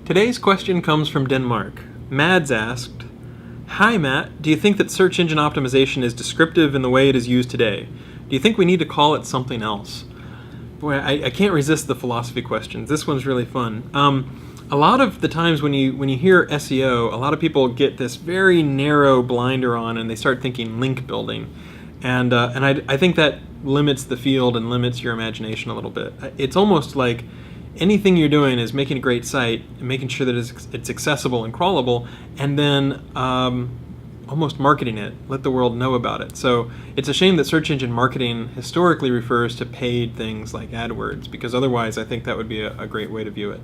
Today's question comes from Denmark. Mads asked, "Hi Matt, do you think that search engine optimization is descriptive in the way it is used today? Do you think we need to call it something else?" Boy, I can't resist the philosophy questions. This one's really fun. A lot of the times when you hear SEO, a lot of people get this very narrow blinder on and they start thinking link building. And I think that limits the field and limits your imagination a little bit. It's almost like anything you're doing is making a great site and making sure that it's accessible and crawlable, and then almost marketing it, let the world know about it. So it's a shame that search engine marketing historically refers to paid things like AdWords, because otherwise I think that would be a great way to view it.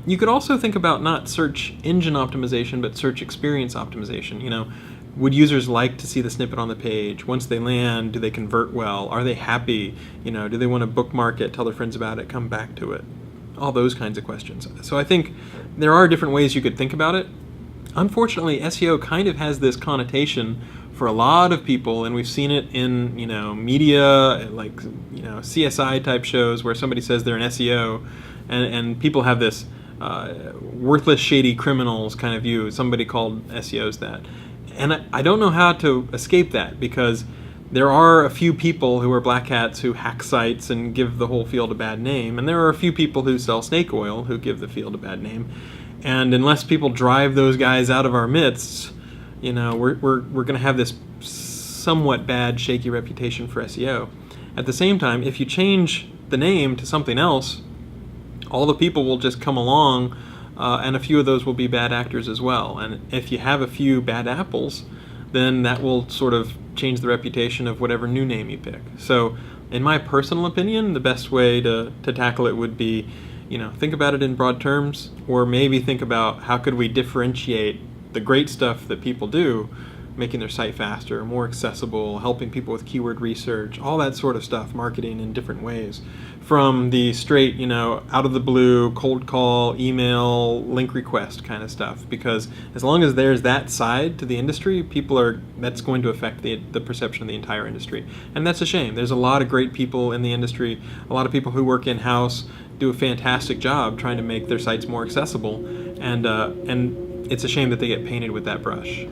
You could also think about not search engine optimization, but search experience optimization. Would users like to see the snippet on the page? Once they land, do they convert well? Are they happy? Do they want to bookmark it, tell their friends about it, come back to it? All those kinds of questions. So I think there are different ways you could think about it. Unfortunately, SEO kind of has this connotation for a lot of people, and we've seen it in media, like CSI type shows where somebody says they're an SEO, and people have this worthless, shady criminals kind of view. Somebody called SEOs that. And I don't know how to escape that, because there are a few people who are black hats who hack sites and give the whole field a bad name, and there are a few people who sell snake oil who give the field a bad name. And unless people drive those guys out of our midst, we're going to have this somewhat bad, shaky reputation for SEO. At the same time, if you change the name to something else, all the people will just come along, and a few of those will be bad actors as well. And if you have a few bad apples, then that will sort of change the reputation of whatever new name you pick. So in my personal opinion, the best way to tackle it would be, think about it in broad terms, or maybe think about how could we differentiate the great stuff that people do, making their site faster, more accessible, helping people with keyword research, all that sort of stuff, marketing in different ways, from the straight, out of the blue, cold call, email, link request kind of stuff. Because as long as there's that side to the industry, that's going to affect the perception of the entire industry. And that's a shame. There's a lot of great people in the industry, a lot of people who work in-house, do a fantastic job trying to make their sites more accessible, and it's a shame that they get painted with that brush.